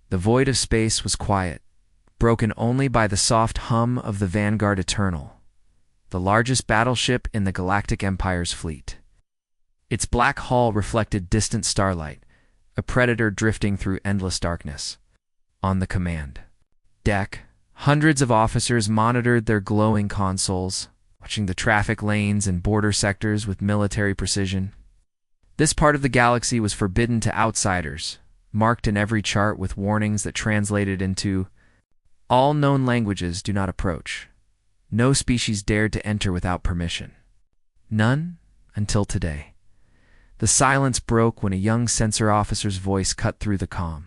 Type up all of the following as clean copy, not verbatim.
The void of space was quiet, broken only by the soft hum of the Vanguard Eternal, the largest battleship in the Galactic Empire's fleet. Its black hull reflected distant starlight, a predator drifting through endless darkness. On the command deck, hundreds of officers monitored their glowing consoles, watching the traffic lanes and border sectors with military precision. This part of the galaxy was forbidden to outsiders, marked in every chart with warnings that translated into all known languages do not approach. No species dared to enter without permission. None until today. The silence broke when a young sensor officer's voice cut through the comm.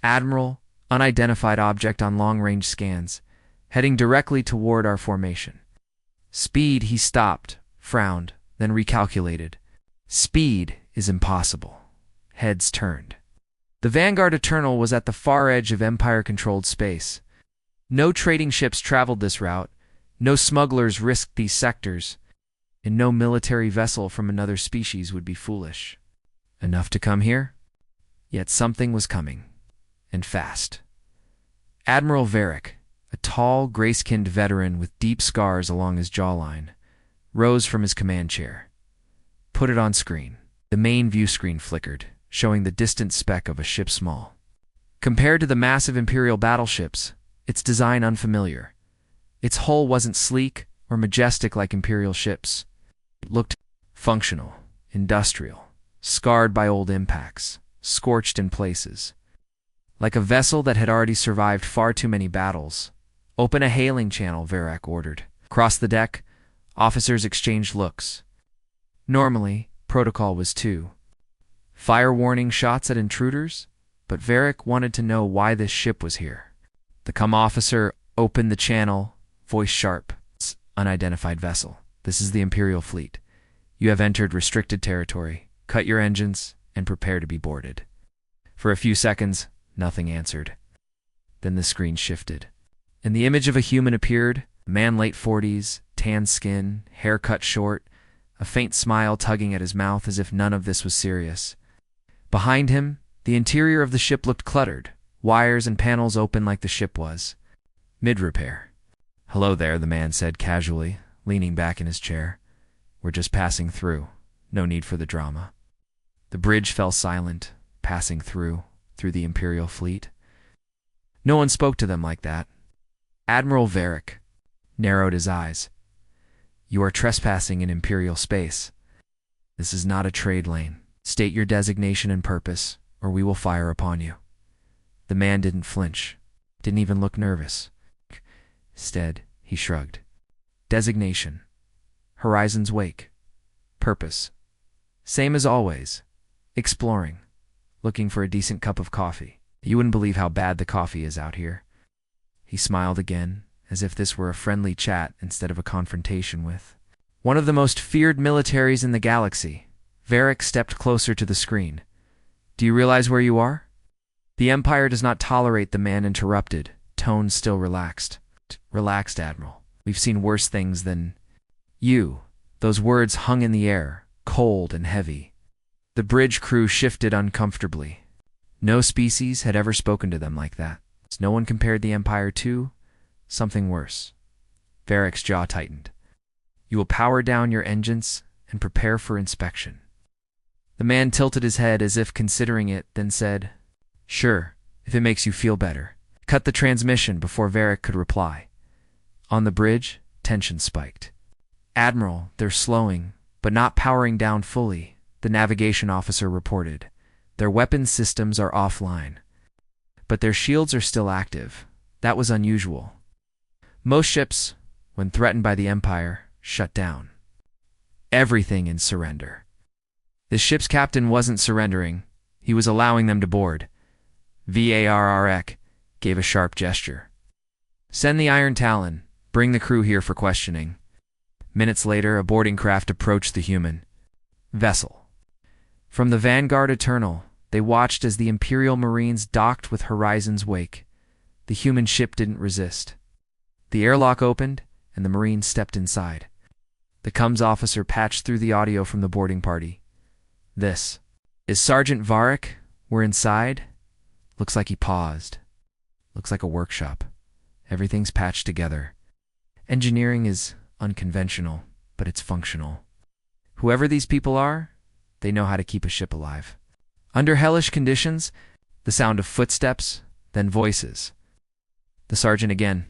Admiral, unidentified object on long-range scans, heading directly toward our formation. Speed, he stopped, frowned, then recalculated. Speed is impossible. Heads turned. The Vanguard Eternal was at the far edge of Empire-controlled space. No trading ships traveled this route, no smugglers risked these sectors, and no military vessel from another species would be foolish enough to come here. Yet something was coming, and fast. Admiral Varric, a tall, gray-skinned veteran with deep scars along his jawline, rose from his command chair. Put it on screen. The main view screen flickered, showing the distant speck of a ship small. Compared to the massive Imperial battleships, its design unfamiliar. Its hull wasn't sleek or majestic like Imperial ships. It looked functional, industrial, scarred by old impacts, scorched in places. Like a vessel that had already survived far too many battles. Open a hailing channel, Varric ordered. Across the deck, officers exchanged looks. Normally, protocol was 2. Fire warning shots at intruders, but Varric wanted to know why this ship was here. The comm officer opened the channel, voice sharp. Unidentified vessel. This is the Imperial fleet. You have entered restricted territory. Cut your engines and prepare to be boarded. For a few seconds, nothing answered. Then the screen shifted, and the image of a human appeared, a man late 40s, tan skin, hair cut short, a faint smile tugging at his mouth as if none of this was serious. Behind him, the interior of the ship looked cluttered, wires and panels open like the ship was. Mid-repair. "Hello there," the man said casually, leaning back in his chair. "We're just passing through. No need for the drama." The bridge fell silent, passing through the Imperial fleet. No one spoke to them like that. Admiral Varric narrowed his eyes. "You are trespassing in Imperial space. This is not a trade lane. State your designation and purpose, or we will fire upon you." The man didn't flinch, didn't even look nervous. Instead, he shrugged. "Designation. Horizon's Wake. Purpose. Same as always. Exploring. Looking for a decent cup of coffee. You wouldn't believe how bad the coffee is out here." He smiled again, as if this were a friendly chat instead of a confrontation with one of the most feared militaries in the galaxy. Varric stepped closer to the screen. "Do you realize where you are?" "The Empire does not tolerate," the man interrupted, tone still relaxed. "Relaxed, Admiral. We've seen worse things than you." Those words hung in the air, cold and heavy. The bridge crew shifted uncomfortably. No species had ever spoken to them like that. No one compared the Empire to something worse. Varric's jaw tightened. "You will power down your engines and prepare for inspection." The man tilted his head as if considering it, then said, "Sure, if it makes you feel better." Cut the transmission before Varric could reply. On the bridge, tension spiked. "Admiral, they're slowing, but not powering down fully," the navigation officer reported. "Their weapons systems are offline. But their shields are still active. That was unusual. Most ships, when threatened by the Empire, shut down. Everything in surrender." The ship's captain wasn't surrendering. He was allowing them to board. Varric gave a sharp gesture. "Send the Iron Talon. Bring the crew here for questioning." Minutes later, a boarding craft approached the human vessel. From the Vanguard Eternal, they watched as the Imperial Marines docked with Horizon's Wake. The human ship didn't resist. The airlock opened, and the Marines stepped inside. The comms officer patched through the audio from the boarding party. "This is Sergeant Varric. We're inside. Looks like he paused. Looks like a workshop. Everything's patched together. Engineering is unconventional, but it's functional. Whoever these people are, they know how to keep a ship alive. Under hellish conditions, the sound of footsteps, then voices. The sergeant again.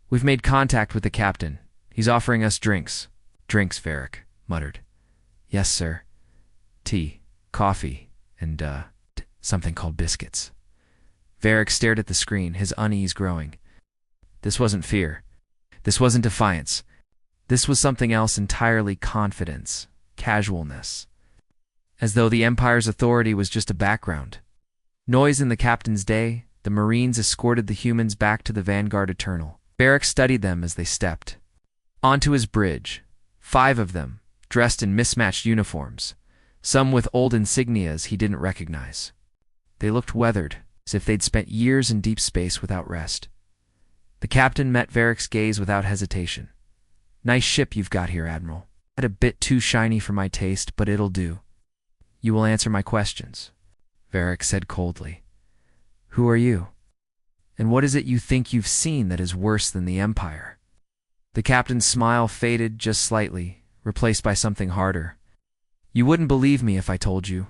We've made contact with the captain. He's offering us drinks. Drinks, Varric muttered. Yes, sir. Tea, coffee, and, something called biscuits. Varric stared at the screen, his unease growing. This wasn't fear. This wasn't defiance. This was something else entirely: confidence, casualness. As though the Empire's authority was just a background. Noise in the captain's day, the Marines escorted the humans back to the Vanguard Eternal. Varric studied them as they stepped. Onto his bridge, 5 of them, dressed in mismatched uniforms, some with old insignias he didn't recognize. They looked weathered, as if they'd spent years in deep space without rest. The captain met Varric's gaze without hesitation. Nice ship you've got here, Admiral. A bit too shiny for my taste, but it'll do. You will answer my questions, Varric said coldly. Who are you? And what is it you think you've seen that is worse than the Empire? The captain's smile faded just slightly, replaced by something harder. You wouldn't believe me if I told you.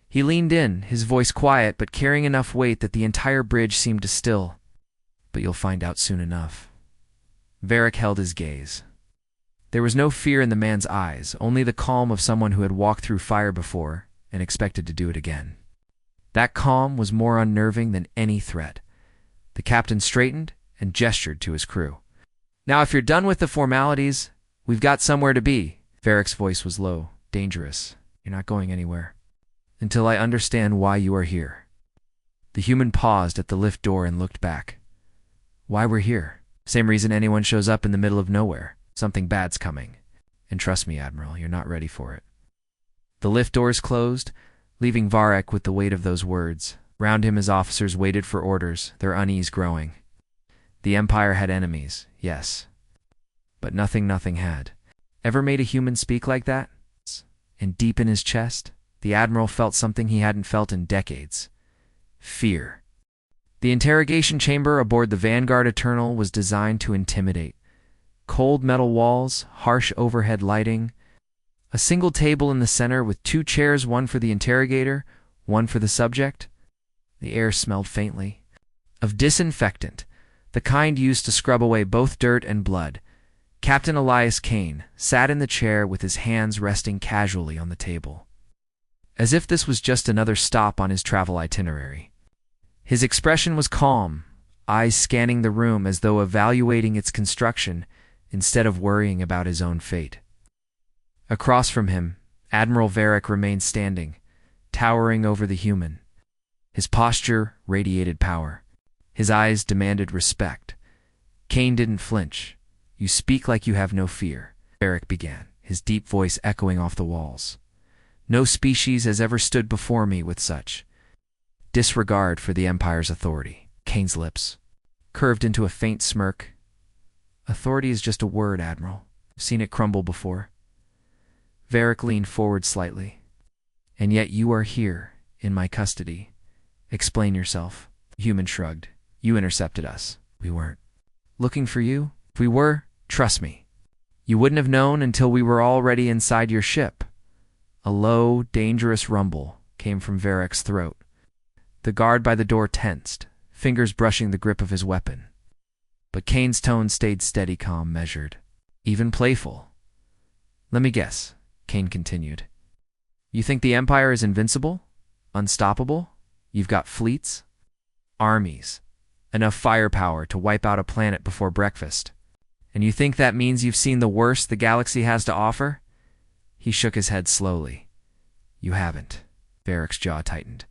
He leaned in, his voice quiet but carrying enough weight that the entire bridge seemed to still. But you'll find out soon enough. Varric held his gaze. There was no fear in the man's eyes, only the calm of someone who had walked through fire before and expected to do it again. That calm was more unnerving than any threat. The captain straightened and gestured to his crew. Now, if you're done with the formalities, we've got somewhere to be. Varric's voice was low, dangerous. You're not going anywhere. Until I understand why you are here. The human paused at the lift door and looked back. Why we're here. Same reason anyone shows up in the middle of nowhere. Something bad's coming. And trust me, Admiral, you're not ready for it. The lift doors closed, leaving Varric with the weight of those words. Round him his officers waited for orders, their unease growing. The Empire had enemies, yes. But nothing had. Ever made a human speak like that? And deep in his chest, the Admiral felt something he hadn't felt in decades. Fear. The interrogation chamber aboard the Vanguard Eternal was designed to intimidate. Cold metal walls, harsh overhead lighting, a single table in the center with 2 chairs, one for the interrogator, one for the subject. The air smelled faintly of disinfectant, the kind used to scrub away both dirt and blood. Captain Elias Kane sat in the chair with his hands resting casually on the table, as if this was just another stop on his travel itinerary. His expression was calm, eyes scanning the room as though evaluating its construction instead of worrying about his own fate. Across from him, Admiral Varric remained standing, towering over the human. His posture radiated power. His eyes demanded respect. Kane didn't flinch. You speak like you have no fear, Varric began, his deep voice echoing off the walls. No species has ever stood before me with such disregard for the Empire's authority. Kane's lips curved into a faint smirk. Authority is just a word, Admiral. I've seen it crumble before. Varric leaned forward slightly. And yet you are here, in my custody. Explain yourself. The human shrugged. You intercepted us. We weren't looking for you. If we were, trust me, you wouldn't have known until we were already inside your ship. A low, dangerous rumble came from Varric's throat. The guard by the door tensed, fingers brushing the grip of his weapon. But Kane's tone stayed steady, calm, measured, even playful. Let me guess, Kane continued. You think the Empire is invincible? Unstoppable? You've got fleets? Armies? Enough firepower to wipe out a planet before breakfast? And you think that means you've seen the worst the galaxy has to offer? He shook his head slowly. You haven't. Varric's jaw tightened.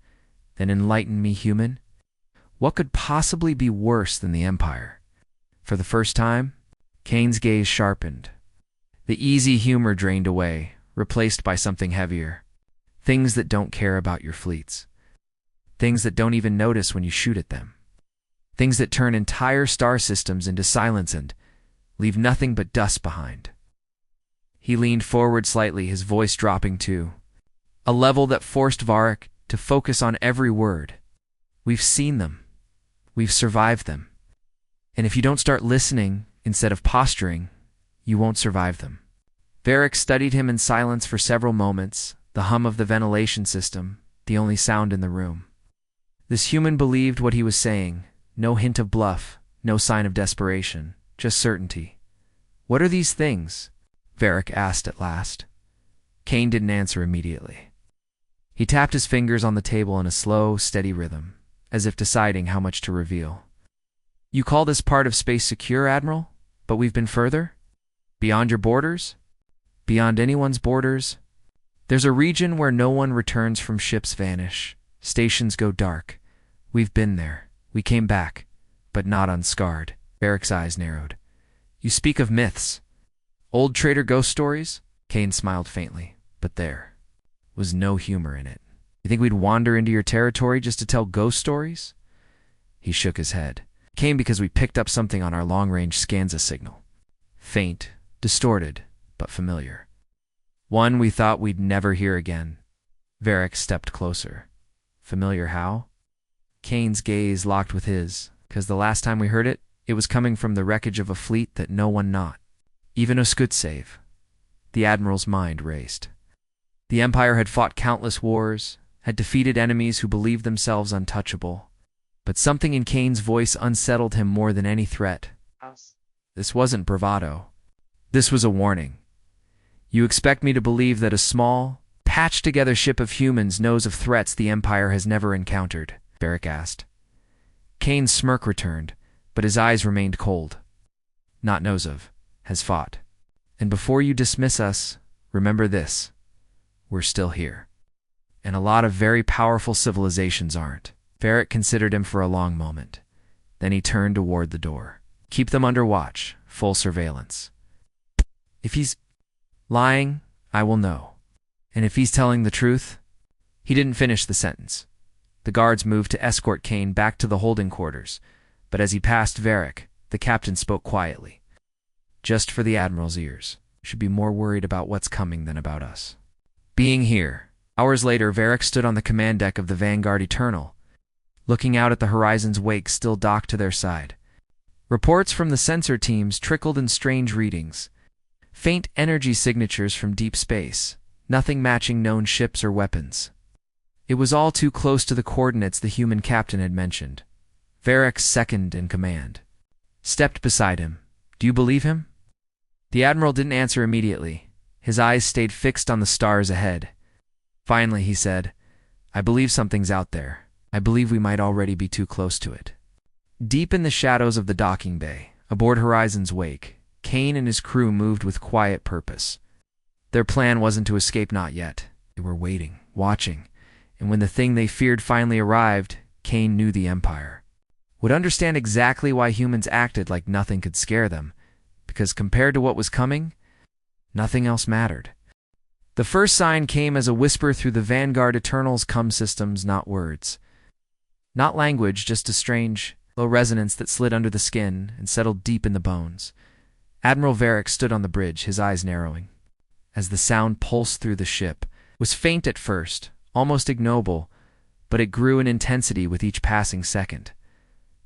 Then enlighten me, human. What could possibly be worse than the Empire? For the first time, Kane's gaze sharpened. The easy humor drained away, replaced by something heavier. Things that don't care about your fleets. Things that don't even notice when you shoot at them. Things that turn entire star systems into silence and leave nothing but dust behind. He leaned forward slightly, his voice dropping to a level that forced Varric to focus on every word. We've seen them. We've survived them. And if you don't start listening instead of posturing, you won't survive them. Varric studied him in silence for several moments, the hum of the ventilation system, the only sound in the room. This human believed what he was saying, no hint of bluff, no sign of desperation, just certainty. "What are these things?" Varric asked at last. Kane didn't answer immediately. He tapped his fingers on the table in a slow, steady rhythm, as if deciding how much to reveal. "You call this part of space secure, Admiral? But we've been further? Beyond your borders? Beyond anyone's borders? There's a region where no one returns from ships vanish. Stations go dark. We've been there. We came back, but not unscarred." Varric's eyes narrowed. "You speak of myths. Old trader ghost stories?" Kane smiled faintly, but there was no humor in it. "You think we'd wander into your territory just to tell ghost stories?" He shook his head. "It came because we picked up something on our long-range Scanza signal. Faint, distorted, but familiar. One we thought we'd never hear again." Varric stepped closer. "Familiar how?" Kane's gaze locked with his, because the last time we heard it, it was coming from the wreckage of a fleet that no one not, even us could save. The Admiral's mind raced. The Empire had fought countless wars, had defeated enemies who believed themselves untouchable. But something in Kane's voice unsettled him more than any threat. This wasn't bravado. This was a warning. "You expect me to believe that a small, patched-together ship of humans knows of threats the Empire has never encountered?" Varric asked. Kane's smirk returned, but his eyes remained cold. "Not knows of, has fought. And before you dismiss us, remember this. We're still here. And a lot of very powerful civilizations aren't." Varric considered him for a long moment. Then he turned toward the door. "Keep them under watch, full surveillance. If he's lying, I will know. And if he's telling the truth..." He didn't finish the sentence. The guards moved to escort Kane back to the holding quarters, but as he passed Varric, the captain spoke quietly. "Just for the Admiral's ears. Should be more worried about what's coming than about us." Being here, hours later, Varric stood on the command deck of the Vanguard Eternal, looking out at the horizon's wake still docked to their side. Reports from the sensor teams trickled in strange readings. Faint energy signatures from deep space, nothing matching known ships or weapons. It was all too close to the coordinates the human captain had mentioned. Varric's second in command stepped beside him. "Do you believe him?" The Admiral didn't answer immediately. His eyes stayed fixed on the stars ahead. Finally, he said, "I believe something's out there. I believe we might already be too close to it." Deep in the shadows of the docking bay, aboard Horizon's wake, Kane and his crew moved with quiet purpose. Their plan wasn't to escape, not yet. They were waiting, watching, and when the thing they feared finally arrived, Kane knew the Empire would understand exactly why humans acted like nothing could scare them, because compared to what was coming, nothing else mattered. The first sign came as a whisper through the Vanguard Eternal's comm systems, not words. Not language, just a strange, low resonance that slid under the skin and settled deep in the bones. Admiral Varric stood on the bridge, his eyes narrowing. As the sound pulsed through the ship, it was faint at first, almost ignoble, but it grew in intensity with each passing second.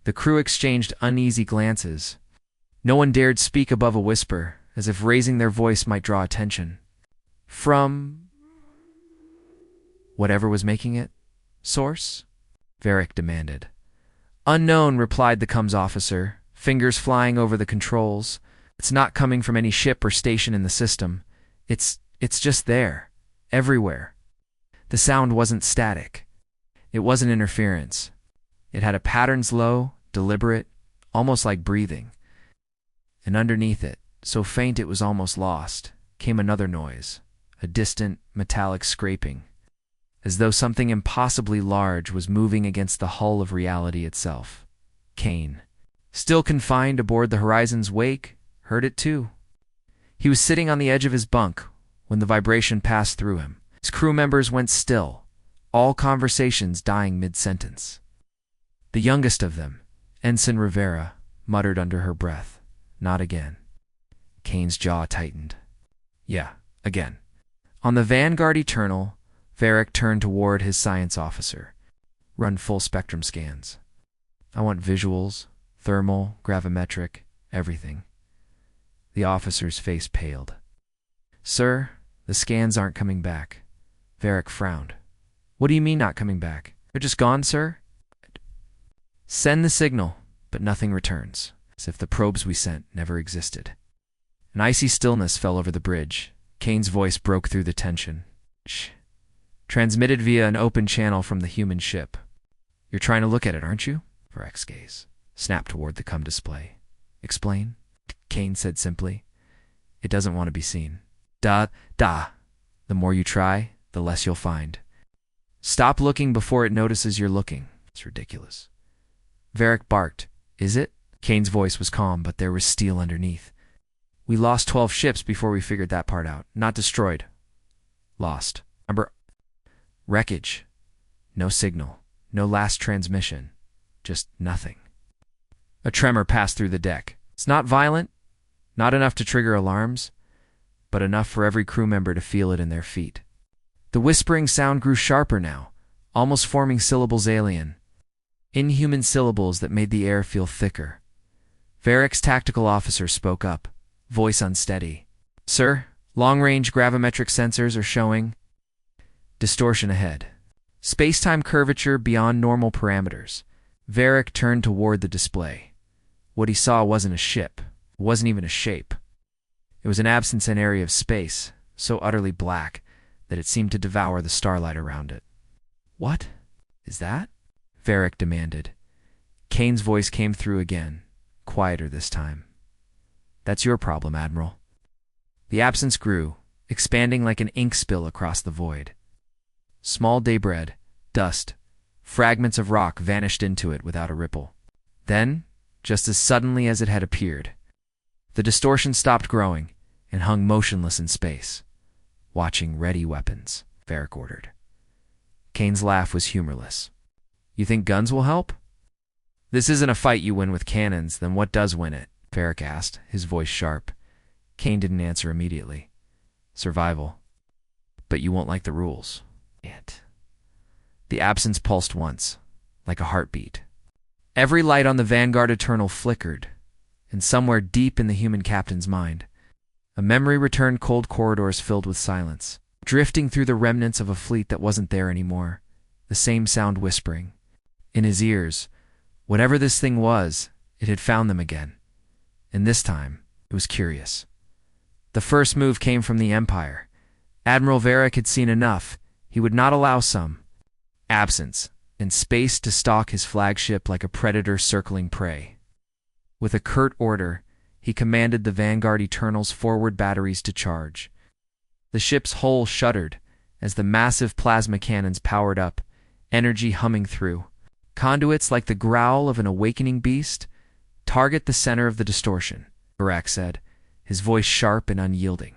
The crew exchanged uneasy glances. No one dared speak above a whisper, as if raising their voice might draw attention. "From whatever was making it? Source?" Varric demanded. "Unknown," replied the comms officer, fingers flying over the controls. "It's not coming from any ship or station in the system. It's just there. Everywhere." The sound wasn't static. It wasn't interference. It had a pattern's low, deliberate, almost like breathing. And underneath it, so faint it was almost lost, came another noise, a distant, metallic scraping, as though something impossibly large was moving against the hull of reality itself. Kane, still confined aboard the Horizon's wake, heard it too. He was sitting on the edge of his bunk when the vibration passed through him. His crew members went still, all conversations dying mid-sentence. The youngest of them, Ensign Rivera, muttered under her breath, "Not again." Kane's jaw tightened. "Yeah, again." On the Vanguard Eternal, Varric turned toward his science officer. Run full spectrum scans. I want visuals, thermal, gravimetric, everything. The officer's face paled. Sir, the scans aren't coming back. Varric frowned. What do you mean not coming back? They're just gone, sir? Send the signal, but nothing returns, as if the probes we sent never existed. An icy stillness fell over the bridge. Kane's voice broke through the tension. Shh. Transmitted via an open channel from the human ship. You're trying to look at it, aren't you? Varric's gaze snapped toward the CUM display. Explain? Kane said simply. It doesn't want to be seen. Da. The more you try, the less you'll find. Stop looking before it notices you're looking. It's ridiculous. Varric barked. Is it? Kane's voice was calm, but there was steel underneath. We lost 12 ships before we figured that part out. Not destroyed. Lost. Wreckage. No signal. No last transmission. Just nothing. A tremor passed through the deck. It's not violent, not enough to trigger alarms, but enough for every crew member to feel it in their feet. The whispering sound grew sharper now, almost forming syllables alien. Inhuman syllables that made the air feel thicker. Varric's tactical officer spoke up, voice unsteady. Sir, long-range gravimetric sensors are showing distortion ahead. Space-time curvature beyond normal parameters. Varric turned toward the display. What he saw wasn't a ship. It wasn't even a shape. It was an absence in area of space, so utterly black that it seemed to devour the starlight around it. What is that? Varric demanded. Kane's voice came through again, quieter this time. That's your problem, Admiral. The absence grew, expanding like an ink spill across the void. Small debris, dust, fragments of rock vanished into it without a ripple. Then, just as suddenly as it had appeared, the distortion stopped growing and hung motionless in space. Watching ready weapons, Varric ordered. Kane's laugh was humorless. You think guns will help? This isn't a fight you win with cannons, then what does win it? Varric asked, his voice sharp. Kane didn't answer immediately. Survival. But you won't like the rules. Yet. The absence pulsed once, like a heartbeat. Every light on the Vanguard Eternal flickered, and somewhere deep in the human captain's mind, a memory returned cold corridors filled with silence, drifting through the remnants of a fleet that wasn't there anymore, the same sound whispering. In his ears, whatever this thing was, it had found them again. And this time, it was curious. The first move came from the Empire. Admiral Varric had seen enough. He would not allow some absence and space to stalk his flagship like a predator circling prey. With a curt order, he commanded the Vanguard Eternal's forward batteries to charge. The ship's hull shuddered as the massive plasma cannons powered up, energy humming through. Conduits like the growl of an awakening beast. Target the center of the distortion, Varric said, his voice sharp and unyielding.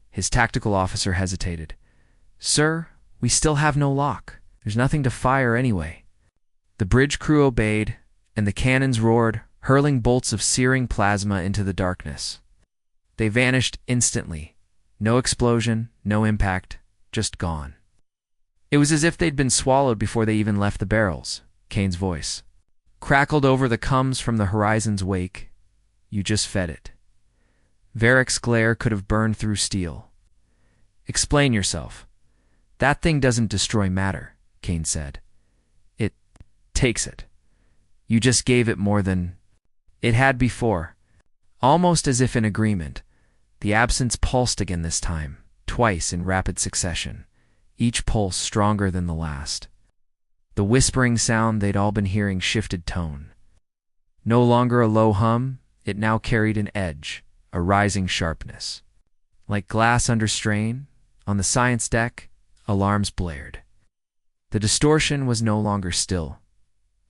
His tactical officer hesitated. Sir, we still have no lock. There's nothing to fire anyway. The bridge crew obeyed, and the cannons roared, hurling bolts of searing plasma into the darkness. They vanished instantly. No explosion, no impact, just gone. It was as if they'd been swallowed before they even left the barrels. Kane's voice crackled over the comes from the horizon's wake. You just fed it. Varric's glare could have burned through steel. Explain yourself. That thing doesn't destroy matter, Kane said. It takes it. You just gave it more than it had before. Almost as if in agreement, the absence pulsed again this time, twice in rapid succession, each pulse stronger than the last. The whispering sound they'd all been hearing shifted tone. No longer a low hum, it now carried an edge, a rising sharpness. Like glass under strain, on the science deck, alarms blared. The distortion was no longer still,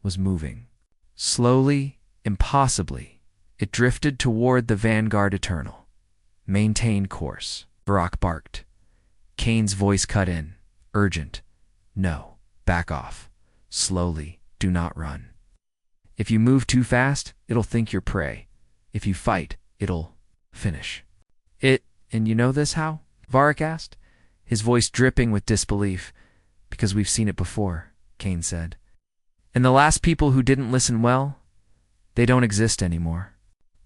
was moving. Slowly, impossibly, it drifted toward the Vanguard Eternal. Maintain course, Varric barked. Kane's voice cut in, urgent. No, back off. Slowly, do not run. If you move too fast, it'll think you're prey. If you fight, it'll finish. And you know this how? Varric asked, his voice dripping with disbelief. Because we've seen it before, Kane said. And the last people who didn't listen well, they don't exist anymore.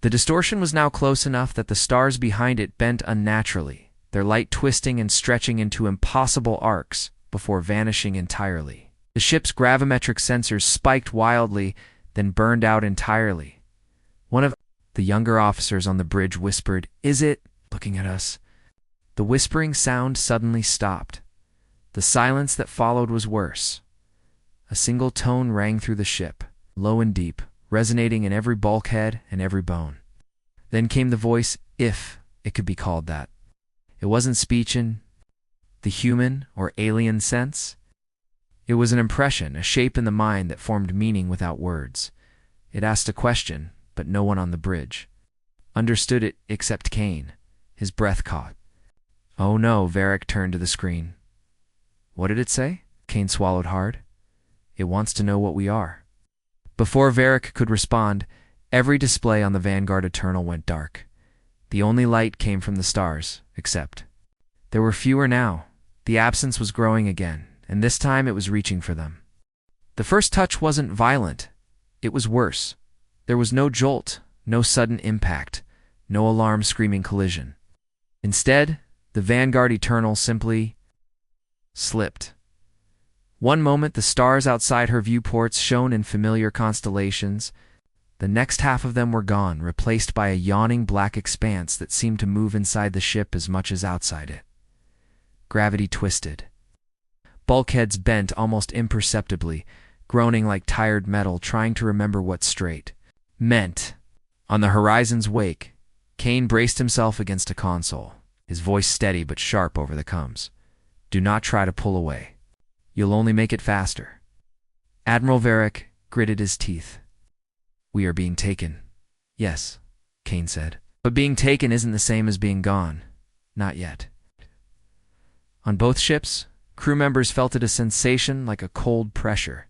The distortion was now close enough that the stars behind it bent unnaturally, their light twisting and stretching into impossible arcs before vanishing entirely. The ship's gravimetric sensors spiked wildly, then burned out entirely. One of the younger officers on the bridge whispered, "Is it?" looking at us. The whispering sound suddenly stopped. The silence that followed was worse. A single tone rang through the ship, low and deep, resonating in every bulkhead and every bone. Then came the voice, if it could be called that. It wasn't speech in the human or alien sense. It was an impression, a shape in the mind that formed meaning without words. It asked a question, but no one on the bridge understood it except Kane. His breath caught. "Oh no," Varric turned to the screen. "What did it say?" Kane swallowed hard. "It wants to know what we are." Before Varric could respond, every display on the Vanguard Eternal went dark. The only light came from the stars, except there were fewer now. The absence was growing again, and this time it was reaching for them. The first touch wasn't violent. It was worse. There was no jolt, no sudden impact, no alarm-screaming collision. Instead, the Vanguard Eternal simply slipped. One moment the stars outside her viewports shone in familiar constellations. The next half of them were gone, replaced by a yawning black expanse that seemed to move inside the ship as much as outside it. Gravity twisted. Bulkheads bent almost imperceptibly, groaning like tired metal, trying to remember what straight meant. On the horizon's wake, Kane braced himself against a console, his voice steady but sharp over the comms. "Do not try to pull away. You'll only make it faster." Admiral Varric gritted his teeth. "We are being taken." "Yes," Kane said. "But being taken isn't the same as being gone. Not yet." On both ships, crew members felt a sensation like a cold pressure.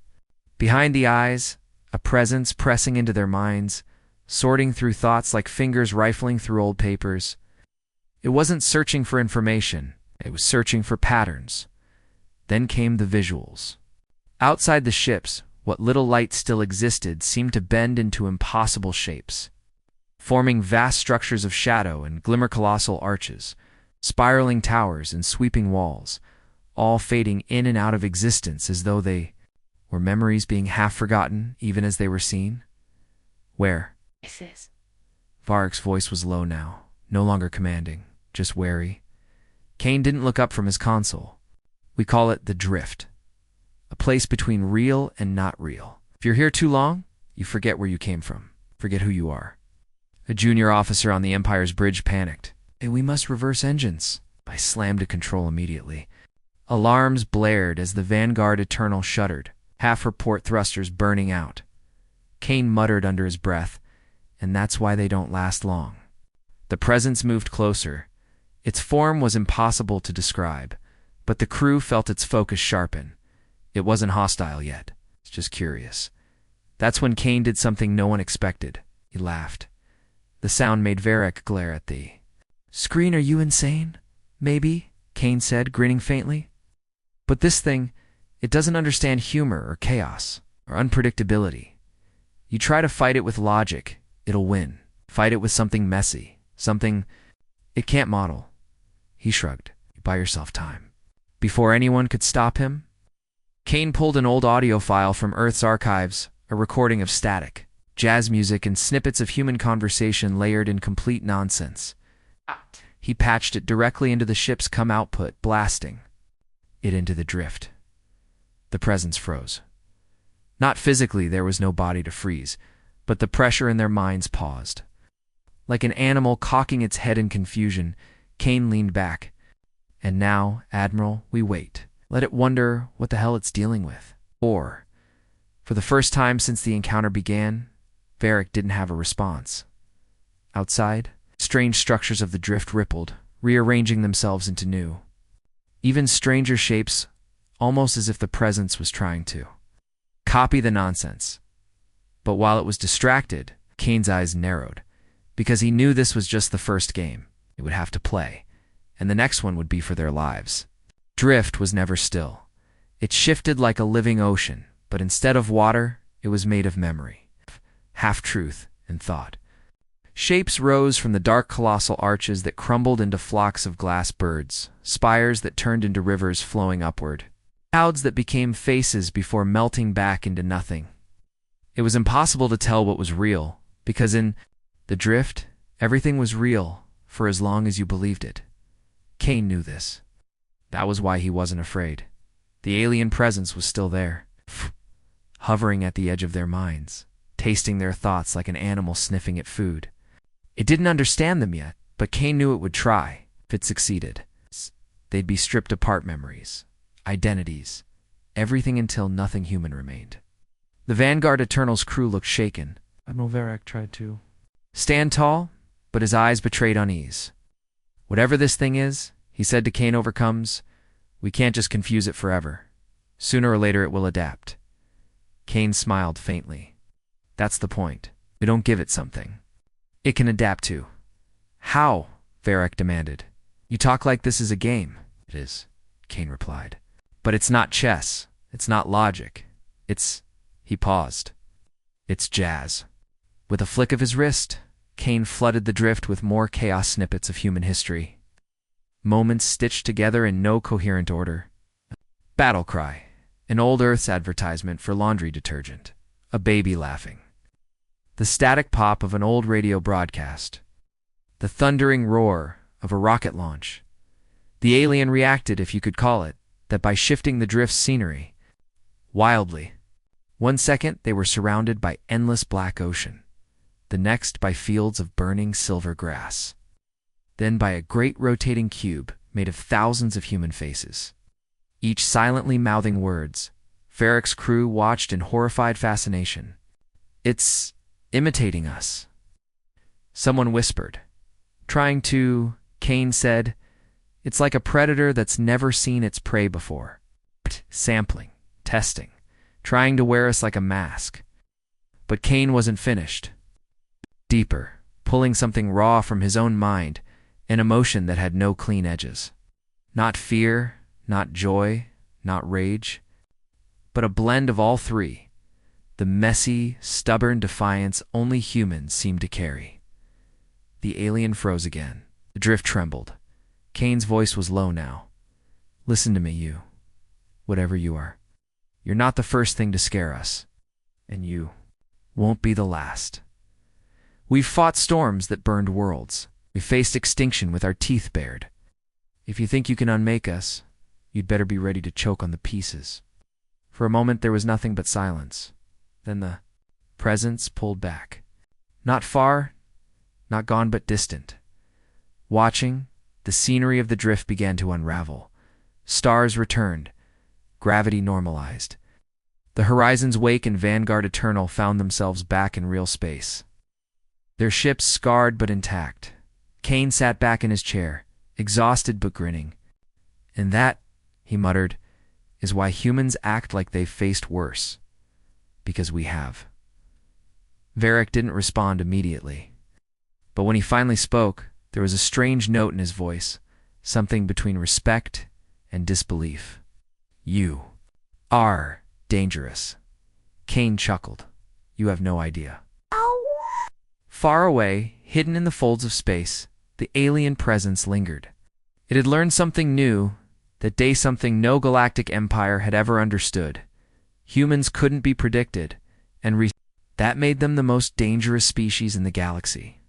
Behind the eyes, a presence pressing into their minds, sorting through thoughts like fingers rifling through old papers. It wasn't searching for information, it was searching for patterns. Then came the visuals. Outside the ships, what little light still existed seemed to bend into impossible shapes, forming vast structures of shadow and glimmer colossal arches, spiraling towers and sweeping walls, all fading in and out of existence as though they were memories being half forgotten even as they were seen. "Where is this?" Varric's voice was low now, no longer commanding, just wary. Kane didn't look up from his console. "We call it the drift. A place between real and not real. If you're here too long, you forget where you came from, forget who you are." A junior officer on the Empire's bridge panicked. "Hey, we must reverse engines." I slammed to control immediately. Alarms blared as the Vanguard Eternal shuddered, half her port thrusters burning out. Kane muttered under his breath, "And that's why they don't last long." The presence moved closer. Its form was impossible to describe, but the crew felt its focus sharpen. It wasn't hostile yet, it's just curious. That's when Kane did something no one expected. He laughed. The sound made Varric glare at the screen. "Are you insane?" "Maybe," Kane said, grinning faintly. "But this thing, it doesn't understand humor or chaos or unpredictability. You try to fight it with logic, it'll win. Fight it with something messy, something it can't model." He shrugged. "You buy yourself time." Before anyone could stop him, Kane pulled an old audio file from Earth's archives, a recording of static, jazz music, and snippets of human conversation layered in complete nonsense. He patched it directly into the ship's COM output, blasting it into the drift. The presence froze. Not physically, there was no body to freeze, but the pressure in their minds paused. Like an animal cocking its head in confusion, Kane leaned back. "And now, Admiral, we wait. Let it wonder what the hell it's dealing with." Or, for the first time since the encounter began, Varric didn't have a response. Outside, strange structures of the drift rippled, rearranging themselves into new, even stranger shapes, almost as if the presence was trying to copy the nonsense. But while it was distracted, Kane's eyes narrowed, because he knew this was just the first game it would have to play, and the next one would be for their lives. Drift was never still. It shifted like a living ocean, but instead of water, it was made of memory, half-truth, and thought. Shapes rose from the dark colossal arches that crumbled into flocks of glass birds, spires that turned into rivers flowing upward, clouds that became faces before melting back into nothing. It was impossible to tell what was real, because in the drift, everything was real for as long as you believed it. Kane knew this. That was why he wasn't afraid. The alien presence was still there, hovering at the edge of their minds, tasting their thoughts like an animal sniffing at food. It didn't understand them yet, but Kane knew it would try. If it succeeded, they'd be stripped apart memories, identities, everything until nothing human remained. The Vanguard Eternal's crew looked shaken. Admiral Varric tried to stand tall, but his eyes betrayed unease. Whatever this thing is, he said to Kane Overcomes, we can't just confuse it forever. Sooner or later it will adapt. Kane smiled faintly. That's the point. We don't give it something. It can adapt to. How? Varric demanded. You talk like this is a game. It is, Kane replied. But it's not chess. It's not logic. He paused. It's jazz. With a flick of his wrist, Kane flooded the drift with more chaos snippets of human history. Moments stitched together in no coherent order. Battle cry. An old Earth's advertisement for laundry detergent. A baby laughing. The static pop of an old radio broadcast. The thundering roar of a rocket launch. The alien reacted, if you could call it, that by shifting the drift's scenery. Wildly. 1 second they were surrounded by endless black ocean. The next by fields of burning silver grass. Then by a great rotating cube made of thousands of human faces. Each silently mouthing words. Varric's crew watched in horrified fascination. It's imitating us. Someone whispered. Trying to, Kane said, it's like a predator that's never seen its prey before. Sampling, testing, trying to wear us like a mask. But Kane wasn't finished. Deeper, pulling something raw from his own mind, an emotion that had no clean edges. Not fear, not joy, not rage, but a blend of all three. The messy, stubborn defiance only humans seem to carry. The alien froze again. The drift trembled. Kane's voice was low now. Listen to me, you. Whatever you are. You're not the first thing to scare us. And you won't be the last. We've fought storms that burned worlds. We faced extinction with our teeth bared. If you think you can unmake us, you'd better be ready to choke on the pieces. For a moment there was nothing but silence. Then the presence pulled back. Not far, not gone but distant. Watching, the scenery of the drift began to unravel. Stars returned. Gravity normalized. The Horizon's Wake and Vanguard Eternal found themselves back in real space. Their ships scarred but intact. Kane sat back in his chair, exhausted but grinning. And that, he muttered, is why humans act like they've faced worse. Because we have. Varric didn't respond immediately. But when he finally spoke, there was a strange note in his voice, something between respect and disbelief. You are dangerous. Kane chuckled. You have no idea. Far away, hidden in the folds of space, the alien presence lingered. It had learned something new, that day something no galactic empire had ever understood. Humans couldn't be predicted, and that made them the most dangerous species in the galaxy.